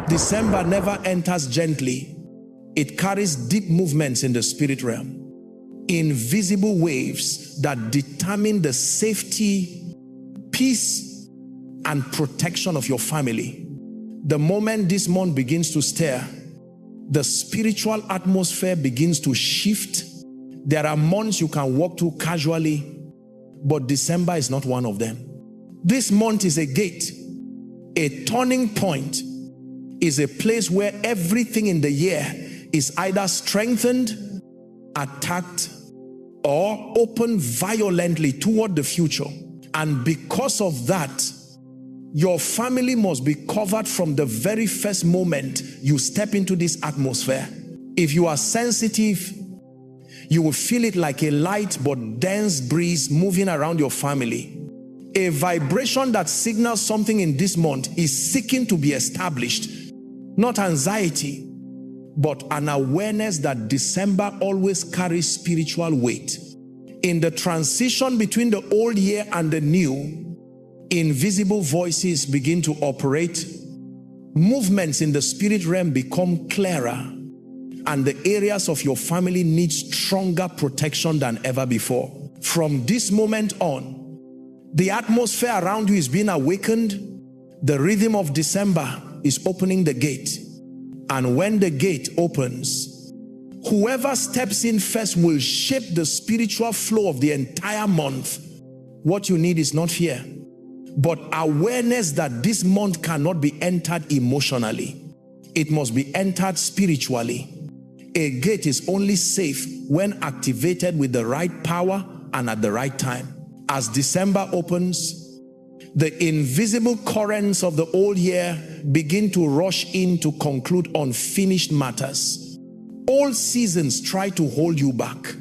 December never enters gently. It carries deep movements in the spirit realm. Invisible waves that determine the safety, peace, and protection of your family. The moment this month begins to stir, the spiritual atmosphere begins to shift. There are months you can walk through casually, but December is not one of them. This month is a gate, a turning point, is a place where everything in the year is either strengthened, attacked, or opened violently toward the future. And because of that, your family must be covered from the very first moment you step into this atmosphere. If you are sensitive, you will feel it like a light but dense breeze moving around your family. A vibration that signals something in this month is seeking to be established. Not anxiety, but an awareness that December always carries spiritual weight. In the transition between the old year and the new, invisible voices begin to operate. Movements in the spirit realm become clearer, and the areas of your family need stronger protection than ever before. From this moment on, the atmosphere around you is being awakened. The rhythm of December is opening the gate. And when the gate opens, whoever steps in first will shape the spiritual flow of the entire month. What you need is not fear, but awareness that this month cannot be entered emotionally. It must be entered spiritually. A gate is only safe when activated with the right power and at the right time. As December opens, the invisible currents of the old year begin to rush in to conclude unfinished matters. Old seasons try to hold you back.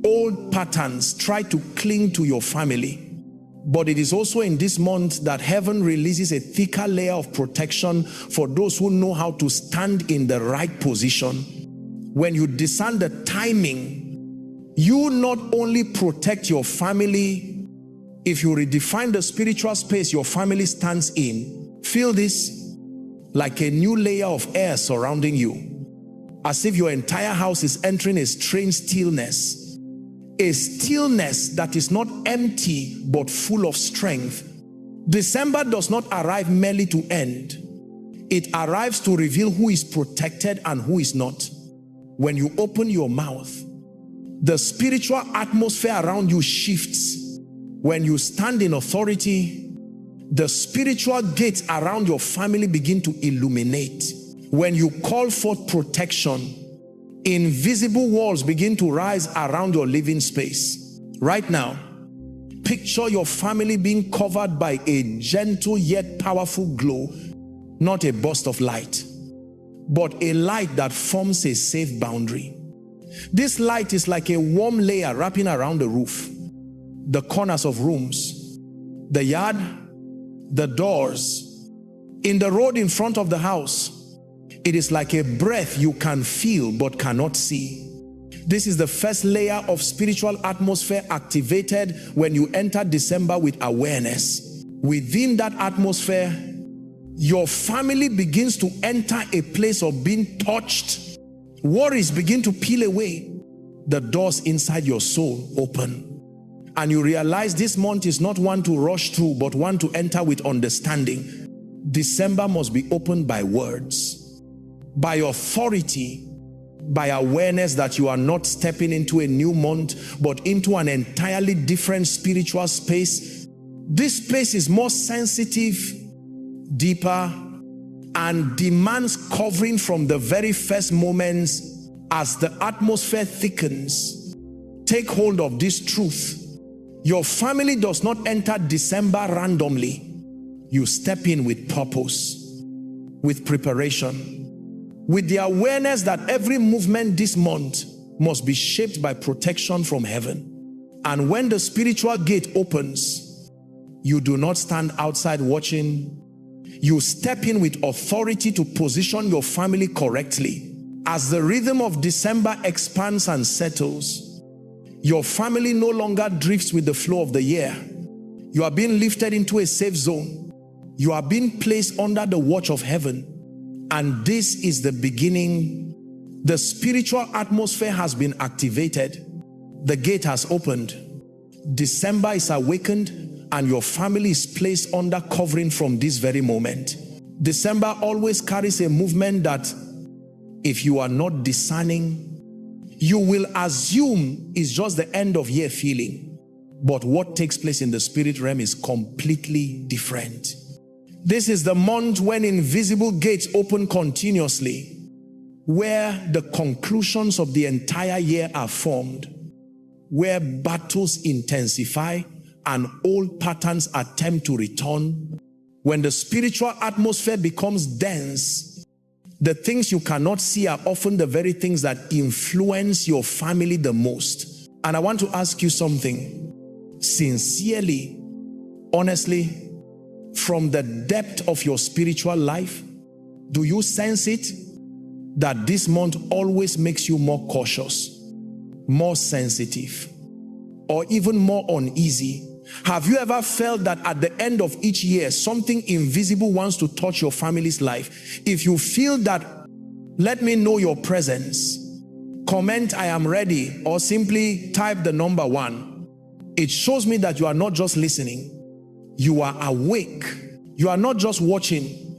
Old patterns try to cling to your family. But it is also in this month that heaven releases a thicker layer of protection for those who know how to stand in the right position. When you discern the timing, you not only protect your family. If you redefine the spiritual space your family stands in, feel this like a new layer of air surrounding you, as if your entire house is entering a strange stillness, a stillness that is not empty but full of strength. December does not arrive merely to end. It arrives to reveal who is protected and who is not. When you open your mouth, the spiritual atmosphere around you shifts. When you stand in authority, the spiritual gates around your family begin to illuminate. When you call forth protection, invisible walls begin to rise around your living space. Right now, picture your family being covered by a gentle yet powerful glow, not a burst of light, but a light that forms a safe boundary. This light is like a warm layer wrapping around the roof, the corners of rooms, the yard, the doors, in the road in front of the house. It is like a breath you can feel but cannot see. This is the first layer of spiritual atmosphere activated when you enter December with awareness. Within that atmosphere, your family begins to enter a place of being touched. Worries begin to peel away. The doors inside your soul open. And you realize this month is not one to rush through, but one to enter with understanding. December must be opened by words, by authority, by awareness that you are not stepping into a new month, but into an entirely different spiritual space. This space is more sensitive, deeper, and demands covering from the very first moments. As the atmosphere thickens, take hold of this truth. Your family does not enter December randomly. You step in with purpose, with preparation, with the awareness that every movement this month must be shaped by protection from heaven. And when the spiritual gate opens, you do not stand outside watching. You step in with authority to position your family correctly. As the rhythm of December expands and settles, your family no longer drifts with the flow of the year. You are being lifted into a safe zone. You are being placed under the watch of heaven. And this is the beginning. The spiritual atmosphere has been activated. The gate has opened. December is awakened, and your family is placed under covering from this very moment. December always carries a movement that, if you are not discerning, you will assume it's just the end of year feeling. But what takes place in the spirit realm is completely different. This is the month when invisible gates open continuously, where the conclusions of the entire year are formed, where battles intensify and old patterns attempt to return. When the spiritual atmosphere becomes dense, the things you cannot see are often the very things that influence your family the most. And I want to ask you something. Sincerely, honestly, from the depth of your spiritual life, do you sense it? That this month always makes you more cautious, more sensitive, or even more uneasy? Have you ever felt that at the end of each year, something invisible wants to touch your family's life? If you feel that, let me know your presence. Comment, I am ready, or simply type the number 1. It shows me that you are not just listening. You are awake. You are not just watching.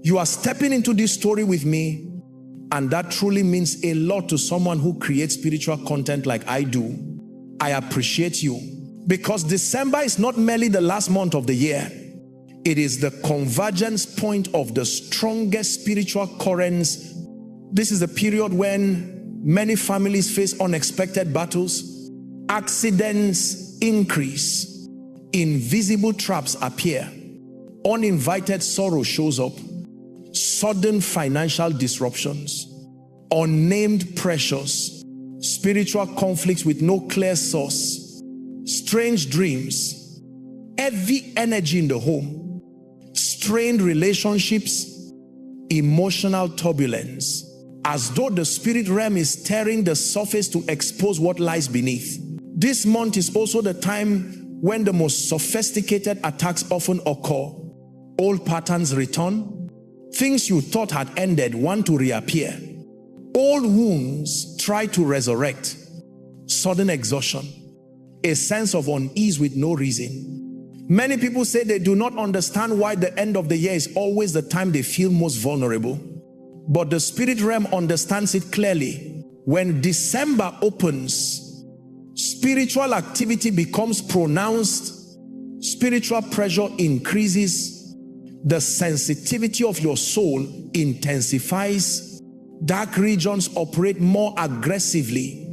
You are stepping into this story with me. And that truly means a lot to someone who creates spiritual content like I do. I appreciate you. Because December is not merely the last month of the year. It is the convergence point of the strongest spiritual currents. This is the period when many families face unexpected battles. Accidents increase. Invisible traps appear. Uninvited sorrow shows up. Sudden financial disruptions. Unnamed pressures. Spiritual conflicts with no clear source. Strange dreams, heavy energy in the home, strained relationships, emotional turbulence, as though the spirit realm is tearing the surface to expose what lies beneath. This month is also the time when the most sophisticated attacks often occur. Old patterns return. Things you thought had ended want to reappear. Old wounds try to resurrect. Sudden exhaustion. A sense of unease with no reason. Many people say they do not understand why the end of the year is always the time they feel most vulnerable. But the spirit realm understands it clearly. When December opens, spiritual activity becomes pronounced, spiritual pressure increases, the sensitivity of your soul intensifies, dark regions operate more aggressively.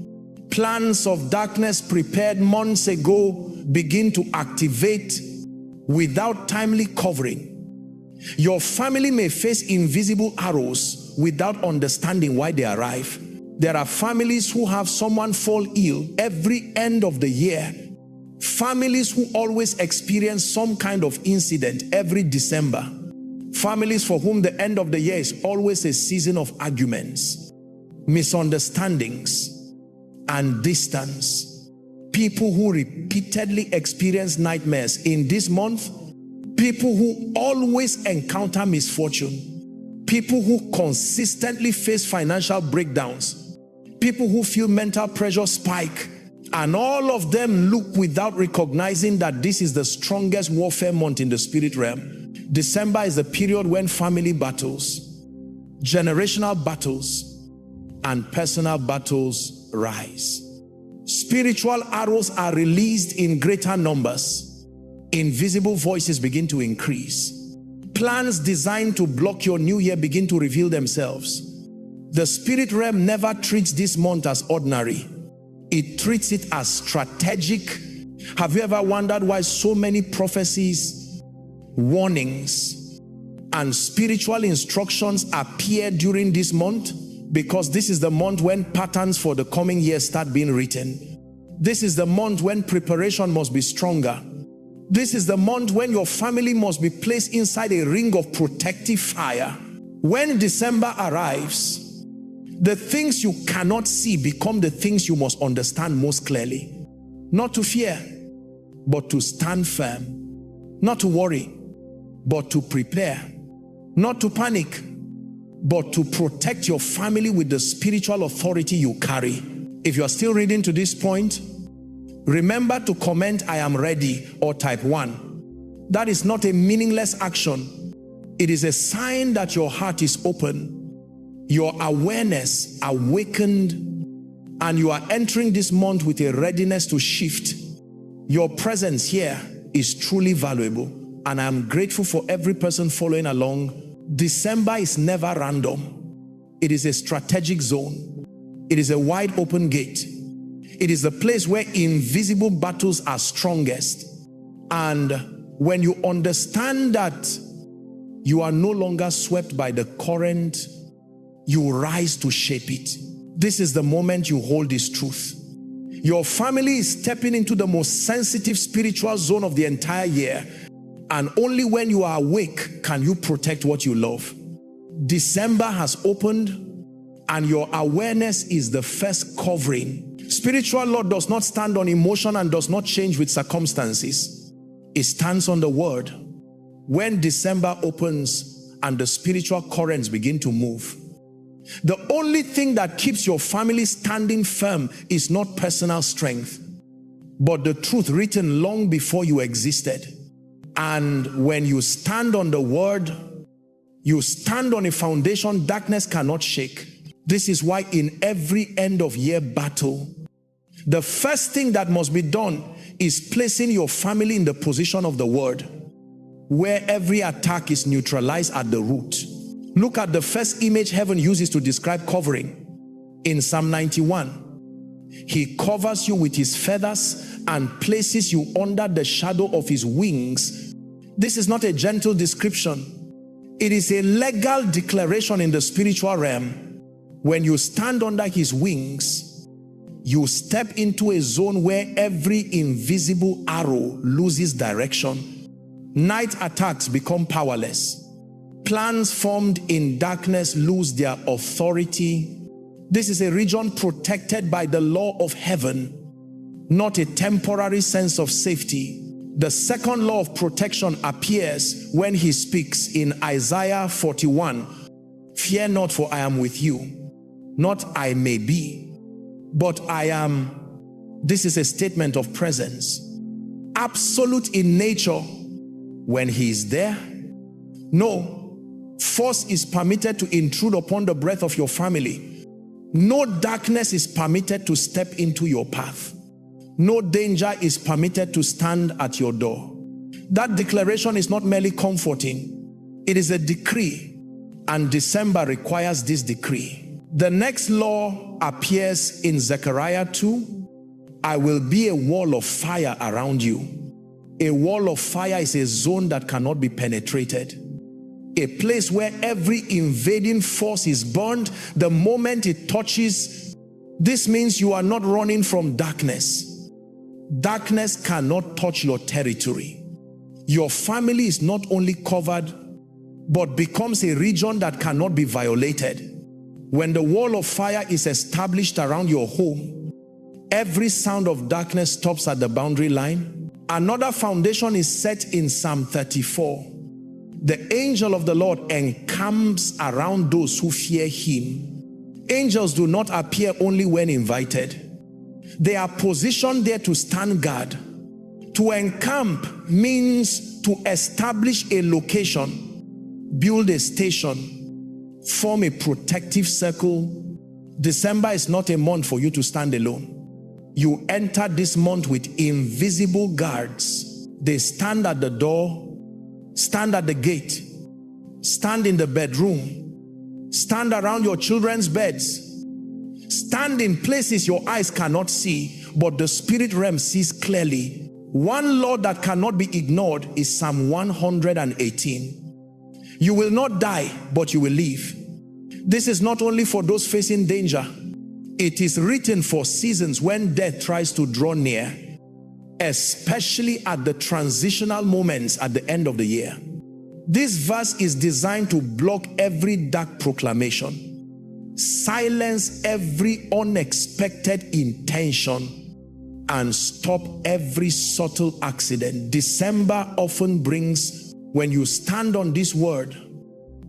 Plans of darkness prepared months ago begin to activate without timely covering. Your family may face invisible arrows without understanding why they arrive. There are families who have someone fall ill every end of the year. Families who always experience some kind of incident every December. Families for whom the end of the year is always a season of arguments, misunderstandings, and distance. People who repeatedly experience nightmares in this month. People who always encounter misfortune. People who consistently face financial breakdowns. People who feel mental pressure spike. And all of them look without recognizing that this is the strongest warfare month in the spirit realm. December is the period when family battles, generational battles, and personal battles rise. Spiritual arrows are released in greater numbers. Invisible voices begin to increase. Plans designed to block your new year begin to reveal themselves. The spirit realm never treats this month as ordinary. It treats it as strategic. Have you ever wondered why so many prophecies, warnings, and spiritual instructions appear during this month? Because this is the month when patterns for the coming year start being written. This is the month when preparation must be stronger. This is the month when your family must be placed inside a ring of protective fire. When December arrives, the things you cannot see become the things you must understand most clearly. Not to fear, but to stand firm. Not to worry, but to prepare. Not to panic, but to protect your family with the spiritual authority you carry. If you are still reading to this point, remember to comment "I am ready" or type 1. That is not a meaningless action. It is a sign that your heart is open, your awareness awakened, and you are entering this month with a readiness to shift. Your presence here is truly valuable, and I am grateful for every person following along. December is never random. It is a strategic zone. It is a wide open gate. It is the place where invisible battles are strongest. And when you understand that you are no longer swept by the current, you rise to shape it. This is the moment you hold this truth. Your family is stepping into the most sensitive spiritual zone of the entire year, and only when you are awake can you protect what you love. December has opened, and your awareness is the first covering. Spiritual law does not stand on emotion and does not change with circumstances. It stands on the word. When December opens and the spiritual currents begin to move, the only thing that keeps your family standing firm is not personal strength, but the truth written long before you existed. And when you stand on the word, you stand on a foundation darkness cannot shake. This is why in every end of year battle, the first thing that must be done is placing your family in the position of the word, where every attack is neutralized at the root. Look at the first image heaven uses to describe covering. In Psalm 91, he covers you with his feathers and places you under the shadow of his wings. This is not a gentle description. It is a legal declaration in the spiritual realm. When you stand under his wings, you step into a zone where every invisible arrow loses direction. Night attacks become powerless. Plans formed in darkness lose their authority. This is a region protected by the law of heaven, not a temporary sense of safety. The second law of protection appears when he speaks in Isaiah 41. Fear not, for I am with you. Not I may be, but I am. This is a statement of presence. Absolute in nature. When he is there, no force is permitted to intrude upon the breath of your family. No darkness is permitted to step into your path. No danger is permitted to stand at your door. That declaration is not merely comforting. It is a decree, and December requires this decree. The next law appears in Zechariah 2. I will be a wall of fire around you. A wall of fire is a zone that cannot be penetrated. A place where every invading force is burned the moment it touches. This means you are not running from darkness. Darkness cannot touch your territory. Your family is not only covered, but becomes a region that cannot be violated. When the wall of fire is established around your home, every sound of darkness stops at the boundary line. Another foundation is set in Psalm 34. The angel of the Lord encamps around those who fear him. Angels do not appear only when invited. They are positioned there to stand guard. To encamp means to establish a location, build a station, form a protective circle. December is not a month for you to stand alone. You enter this month with invisible guards. They stand at the door, stand at the gate, stand in the bedroom, stand around your children's beds, stand in places your eyes cannot see, but the spirit realm sees clearly. One law that cannot be ignored is Psalm 118. You will not die, but you will live. This is not only for those facing danger. It is written for seasons when death tries to draw near, especially at the transitional moments at the end of the year. This verse is designed to block every dark proclamation, silence every unexpected intention, and stop every subtle accident. December often brings, when you stand on this word,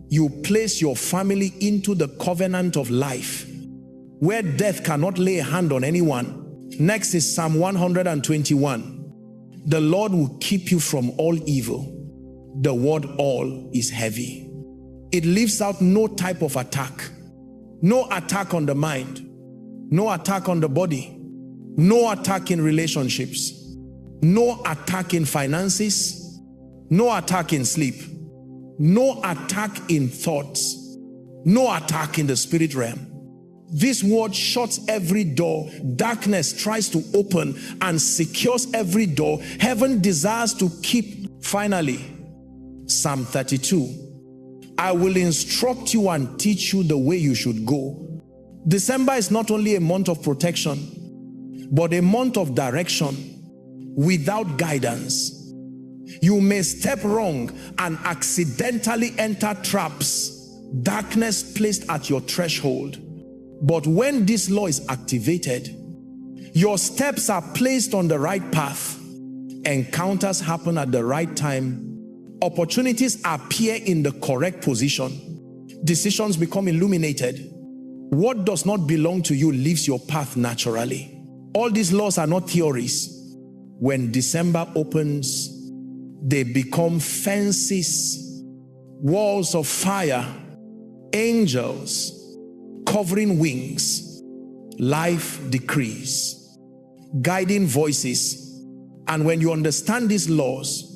You place your family into the covenant of life, where death cannot lay a hand on anyone. Next is Psalm 121. The Lord will keep you from all evil. The word all is heavy. It leaves out no type of attack. No attack on the mind. No attack on the body. No attack in relationships. No attack in finances. No attack in sleep. No attack in thoughts. No attack in the spirit realm. This word shuts every door darkness tries to open and secures every door heaven desires to keep. Finally, Psalm 32. I will instruct you and teach you the way you should go. December is not only a month of protection, but a month of direction. Without guidance, you may step wrong and accidentally enter traps darkness placed at your threshold. But when this law is activated, your steps are placed on the right path. Encounters happen at the right time. Opportunities appear in the correct position. Decisions become illuminated. What does not belong to you leaves your path naturally. All these laws are not theories. When December opens, they become fences, walls of fire, angels, covering wings, life decrees, guiding voices. And when you understand these laws,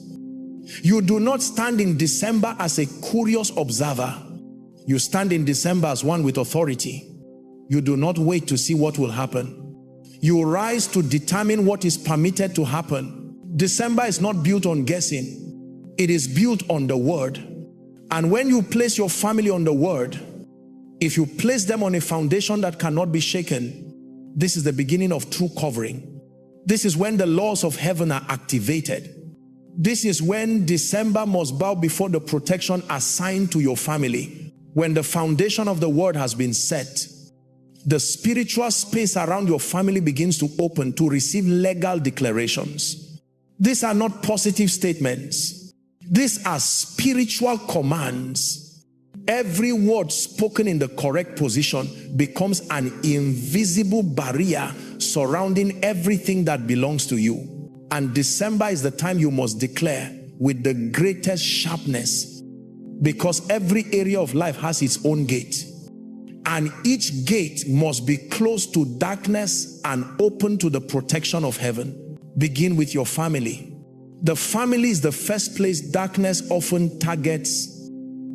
you do not stand in December as a curious observer. You stand in December as one with authority. You do not wait to see what will happen. You rise to determine what is permitted to happen. December is not built on guessing. It is built on the word. And when you place your family on the word, if you place them on a foundation that cannot be shaken, this is the beginning of true covering. This is when the laws of heaven are activated. This is when December must bow before the protection assigned to your family. When the foundation of the word has been set, the spiritual space around your family begins to open to receive legal declarations. These are not positive statements. These are spiritual commands. Every word spoken in the correct position becomes an invisible barrier surrounding everything that belongs to you. And December is the time you must declare with the greatest sharpness, because every area of life has its own gate. And each gate must be closed to darkness and open to the protection of heaven. Begin with your family. The family is the first place darkness often targets,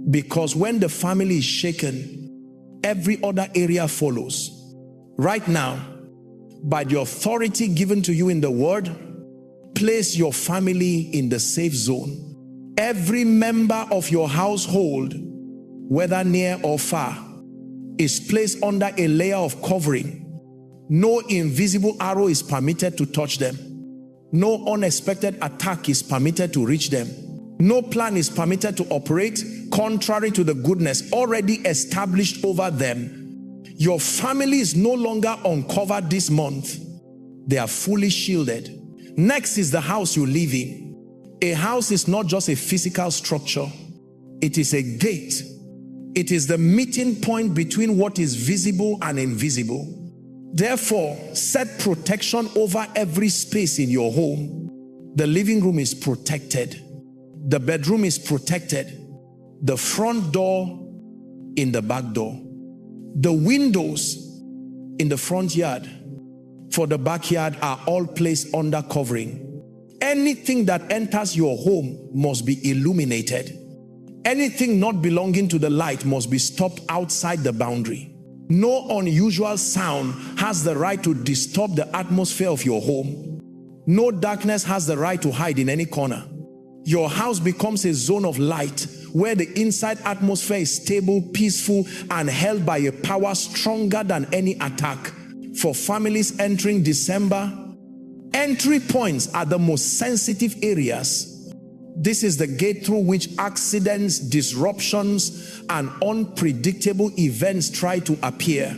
because when the family is shaken, every other area follows. Right now, by the authority given to you in the word, place your family in the safe zone. Every member of your household, whether near or far, is placed under a layer of covering. No invisible arrow is permitted to touch them. No unexpected attack is permitted to reach them. No plan is permitted to operate contrary to the goodness already established over them. Your family is no longer uncovered this month. They are fully shielded. Next is the house you live in. A house is not just a physical structure. It is a gate. It is the meeting point between what is visible and invisible. Therefore, set protection over every space in your home. The living room is protected. The bedroom is protected. The front door in the back door. The windows in the front yard for the backyard are all placed under covering. Anything that enters your home must be illuminated. Anything not belonging to the light must be stopped outside the boundary. No unusual sound has the right to disturb the atmosphere of your home. No darkness has the right to hide in any corner. Your house becomes a zone of light where the inside atmosphere is stable, peaceful, and held by a power stronger than any attack. For families entering December, entry points are the most sensitive areas. This is the gate through which accidents, disruptions, and unpredictable events try to appear.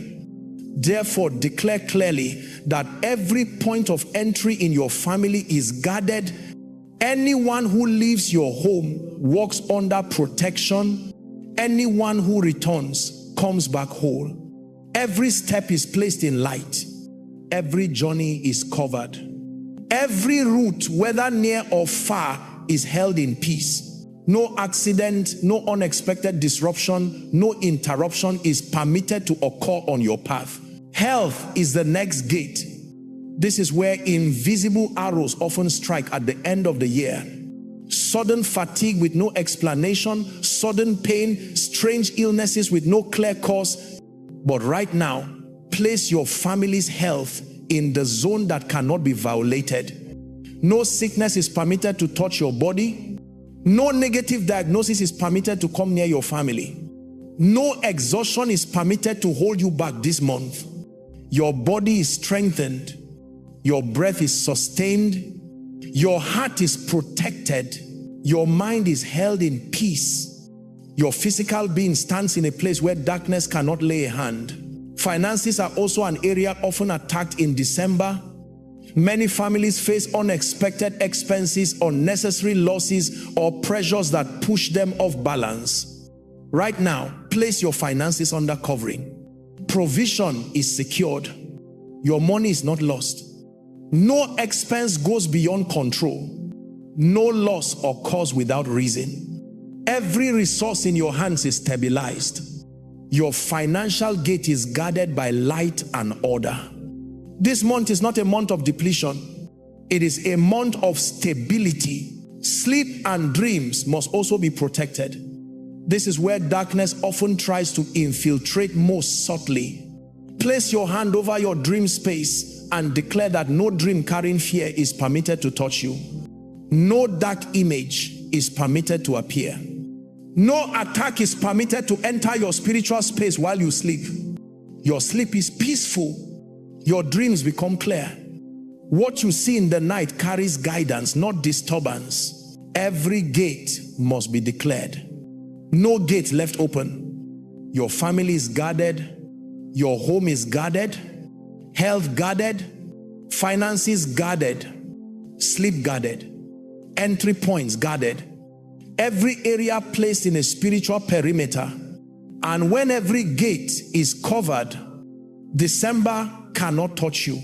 Therefore, declare clearly that every point of entry in your family is guarded. Anyone who leaves your home walks under protection, Anyone who returns comes back whole. Every step is placed in light. Every journey is covered. Every route, whether near or far, is held in peace. No accident, no unexpected disruption, no interruption is permitted to occur on your path. Health is the next gate. This is where invisible arrows often strike at the end of the year. Sudden fatigue with no explanation, sudden pain, strange illnesses with no clear cause. But right now, place your family's health in the zone that cannot be violated. No sickness is permitted to touch your body. No negative diagnosis is permitted to come near your family. No exhaustion is permitted to hold you back this month. Your body is strengthened. Your breath is sustained. Your heart is protected. Your mind is held in peace. Your physical being stands in a place where darkness cannot lay a hand. Finances are also an area often attacked in December. Many families face unexpected expenses, unnecessary losses, or pressures that push them off balance. Right now, place your finances under covering. Provision is secured. Your money is not lost. No expense goes beyond control. No loss occurs without reason. Every resource in your hands is stabilized. Your financial gate is guarded by light and order. This month is not a month of depletion. It is a month of stability. Sleep and dreams must also be protected. This is where darkness often tries to infiltrate most subtly. Place your hand over your dream space and declare that no dream carrying fear is permitted to touch you. No dark image is permitted to appear. No attack is permitted to enter your spiritual space while you sleep. Your sleep is peaceful. Your dreams become clear. What you see in the night carries guidance, not disturbance. Every gate must be declared. No gate left open. Your family is guarded. Your home is guarded. Health guarded. Finances guarded. Sleep guarded. Entry points guarded. Every area placed in a spiritual perimeter. And when every gate is covered, December cannot touch you.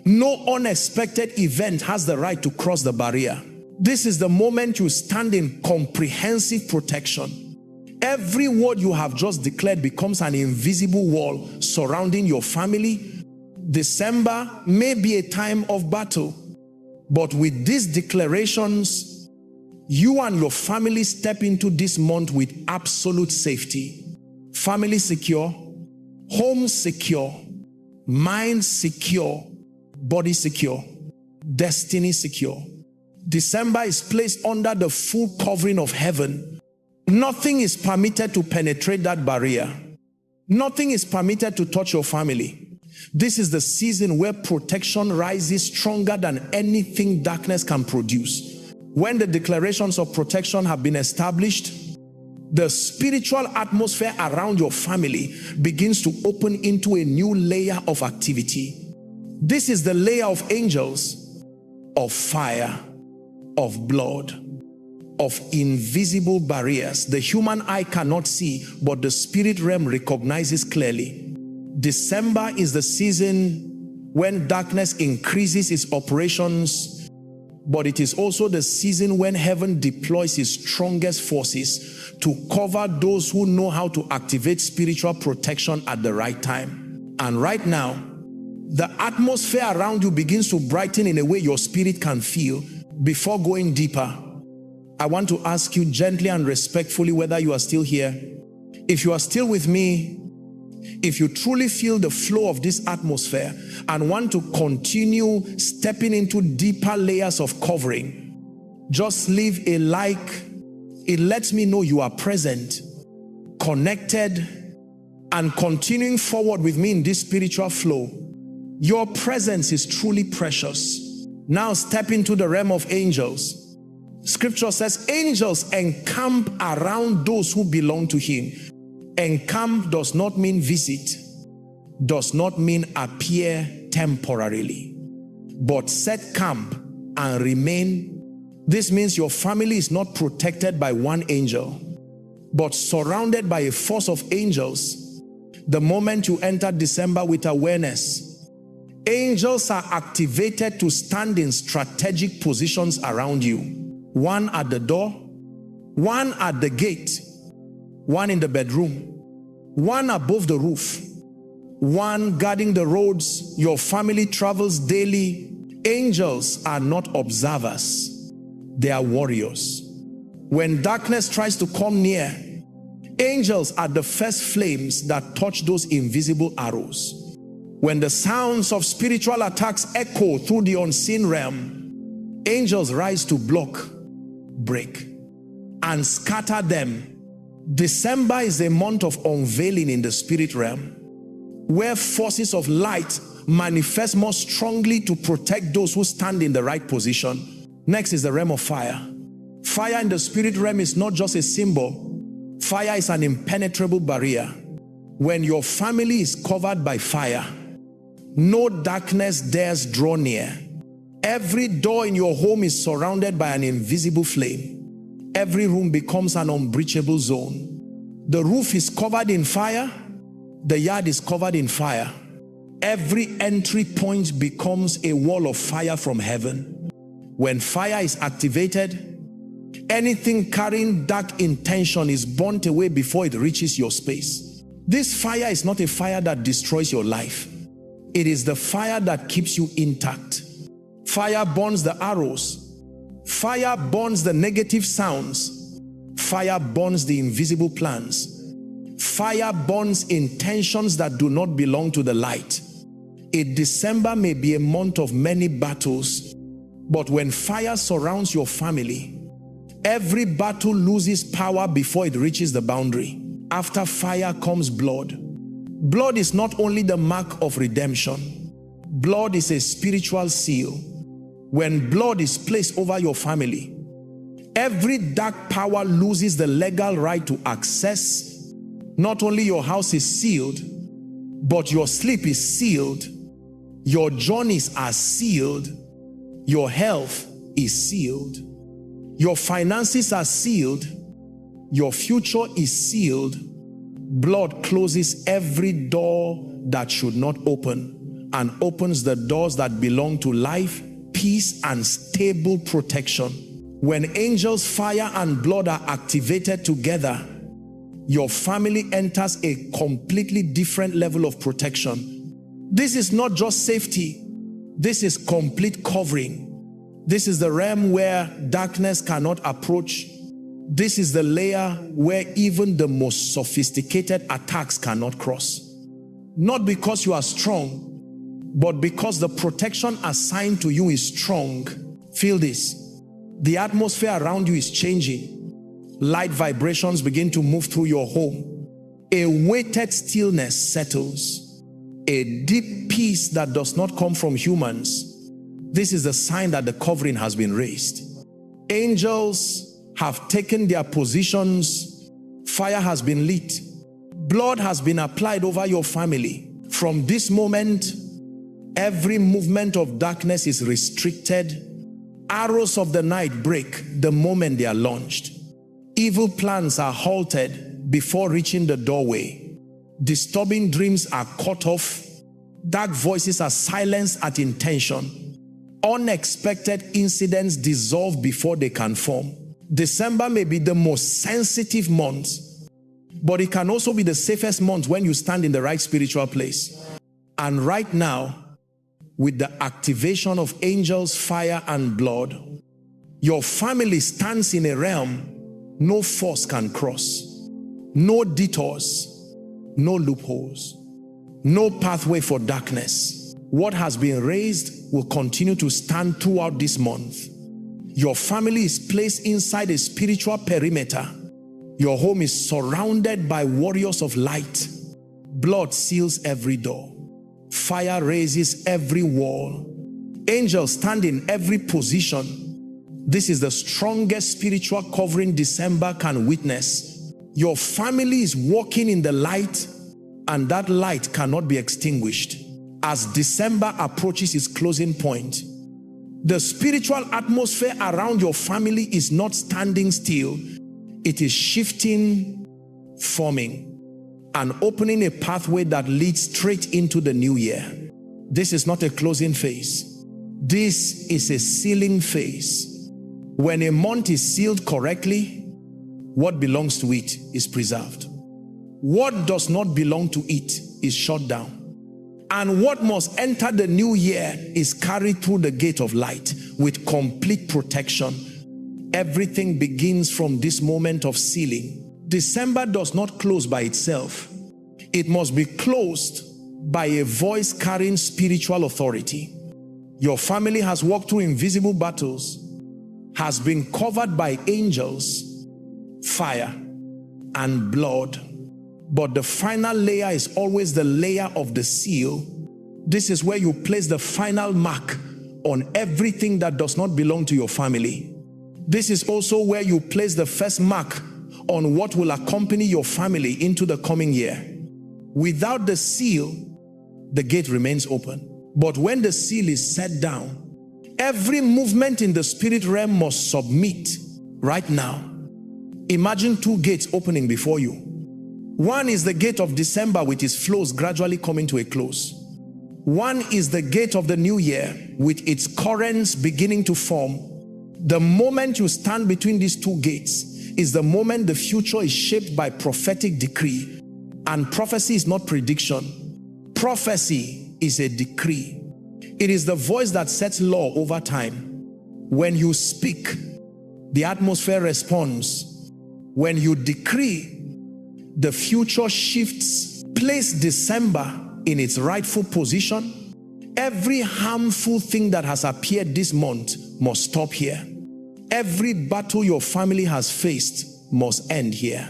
No unexpected event has the right to cross the barrier. This is the moment you stand in comprehensive protection. Every word you have just declared becomes an invisible wall surrounding your family. December may be a time of battle, but with these declarations, you and your family step into this month with absolute safety. Family secure, home secure, mind secure, body secure, destiny secure. December is placed under the full covering of heaven. Nothing is permitted to penetrate that barrier. Nothing is permitted to touch your family. This is the season where protection rises stronger than anything darkness can produce. When the declarations of protection have been established, the spiritual atmosphere around your family begins to open into a new layer of activity. This is the layer of angels, of fire, of blood, of invisible barriers the human eye cannot see, but the spirit realm recognizes clearly. December is the season when darkness increases its operations, but it is also the season when heaven deploys its strongest forces to cover those who know how to activate spiritual protection at the right time. And right now, the atmosphere around you begins to brighten in a way your spirit can feel. Before going deeper, I want to ask you gently and respectfully whether you are still here. If you are still with me, if you truly feel the flow of this atmosphere and want to continue stepping into deeper layers of covering, just leave a like. It lets me know you are present, connected, and continuing forward with me in this spiritual flow. Your presence is truly precious. Now step into the realm of angels. Scripture says angels encamp around those who belong to him. Encamp does not mean visit, does not mean appear temporarily, but set camp and remain. This means your family is not protected by one angel. but surrounded by a force of angels. The moment you enter December with awareness, angels are activated to stand in strategic positions around you. One at the door, one at the gate, one in the bedroom, one above the roof, one guarding the roads your family travels daily. Angels are not observers, they are warriors. When darkness tries to come near, angels are the first flames that touch those invisible arrows. When the sounds of spiritual attacks echo through the unseen realm, angels rise to block, break, and scatter them. December is a month of unveiling in the spirit realm, where forces of light manifest more strongly to protect those who stand in the right position. Next is the realm of fire. Fire in the spirit realm is not just a symbol. Fire is an impenetrable barrier. When your family is covered by fire, no darkness dares draw near. Every door in your home is surrounded by an invisible flame. Every room becomes an unbreachable zone. The roof is covered in fire. The yard is covered in fire. Every entry point becomes a wall of fire from heaven. When fire is activated, anything carrying dark intention is burnt away before it reaches your space. This fire is not a fire that destroys your life. It is the fire that keeps you intact. Fire burns the arrows. Fire burns the negative sounds. Fire burns the invisible plans. Fire burns intentions that do not belong to the light. December may be a month of many battles, but when fire surrounds your family, every battle loses power before it reaches the boundary. After fire comes blood. Blood is not only the mark of redemption. Blood is a spiritual seal. When blood is placed over your family, every dark power loses the legal right to access. Not only your house is sealed, but your sleep is sealed. Your journeys are sealed. Your health is sealed. Your finances are sealed. Your future is sealed. Blood closes every door that should not open and opens the doors that belong to life, peace, and stable protection. When angels, fire, and blood are activated together, your family enters a completely different level of protection. This is not just safety. This is complete covering. This is the realm where darkness cannot approach. This is the layer where even the most sophisticated attacks cannot cross. Not because you are strong, but because the protection assigned to you is strong. Feel this. The atmosphere around you is changing. Light vibrations begin to move through your home. A weighted stillness settles. A deep peace that does not come from humans. This is the sign that the covering has been raised. Angels have taken their positions. Fire has been lit. Blood has been applied over your family. From this moment, every movement of darkness is restricted. Arrows of the night break the moment they are launched. Evil plans are halted before reaching the doorway. Disturbing dreams are cut off. Dark voices are silenced at intention. Unexpected incidents dissolve before they can form. December may be the most sensitive month, but it can also be the safest month when you stand in the right spiritual place. And right now, with the activation of angels, fire, and blood, your family stands in a realm no force can cross. No detours. No loopholes, no pathway for darkness. What has been raised will continue to stand throughout this month. Your family is placed inside a spiritual perimeter. Your home is surrounded by warriors of light. Blood seals every door. Fire raises every wall. Angels stand in every position. This is the strongest spiritual covering December can witness. Your family is walking in the light, and that light cannot be extinguished. As December approaches its closing point, the spiritual atmosphere around your family is not standing still. It is shifting forming, and opening a pathway that leads straight into the new year. This is not a closing phase. This is a sealing phase. When a month is sealed correctly, what belongs to it is preserved. What does not belong to it is shut down. And what must enter the new year is carried through the gate of light with complete protection. Everything begins from this moment of sealing. December does not close by itself. It must be closed by a voice carrying spiritual authority. Your family has walked through invisible battles, has been covered by angels, fire, and blood. But the final layer is always the layer of the seal. This is where you place the final mark on everything that does not belong to your family. This is also where you place the first mark on what will accompany your family into the coming year. Without the seal, the gate remains open. But when the seal is set down, every movement in the spirit realm must submit right now. Imagine two gates opening before you. One is the gate of December with its flows gradually coming to a close. One is the gate of the new year with its currents beginning to form. The moment you stand between these two gates is the moment the future is shaped by prophetic decree. And prophecy is not prediction. Prophecy is a decree. It is the voice that sets law over time. When you speak, the atmosphere responds. When you decree, the future shifts. Place December in its rightful position. Every harmful thing that has appeared this month must stop here. Every battle your family has faced must end here.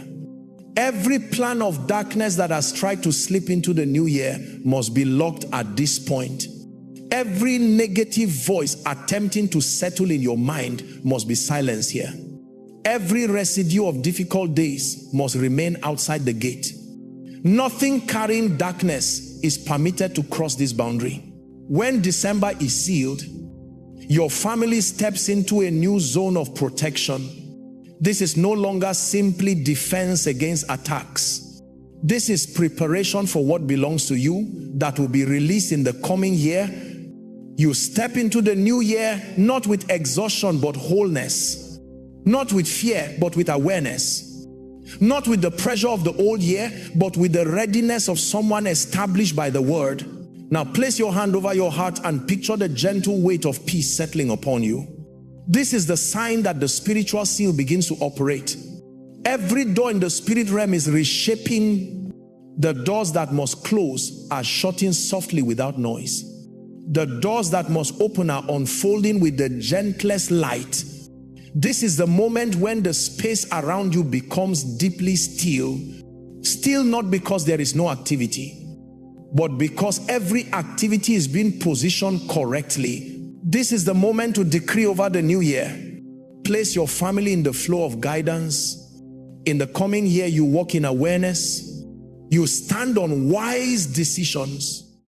Every plan of darkness that has tried to slip into the new year must be locked at this point. Every negative voice attempting to settle in your mind must be silenced here. Every residue of difficult days must remain outside the gate. Nothing carrying darkness is permitted to cross this boundary. When December is sealed, your family steps into a new zone of protection. This is no longer simply defense against attacks. This is preparation for what belongs to you that will be released in the coming year. You step into the new year not with exhaustion but wholeness. Not with fear, but with awareness. Not with the pressure of the old year, but with the readiness of someone established by the word. Now place your hand over your heart and picture the gentle weight of peace settling upon you. This is the sign that the spiritual seal begins to operate. Every door in the spirit realm is reshaping. The doors that must close are shutting softly without noise. The doors that must open are unfolding with the gentlest light. This is the moment when the space around you becomes deeply still. Still not because there is no activity, but because every activity is being positioned correctly. This is the moment to decree over the new year. Place your family in the flow of guidance. In the coming year, you walk in awareness. You stand on wise decisions.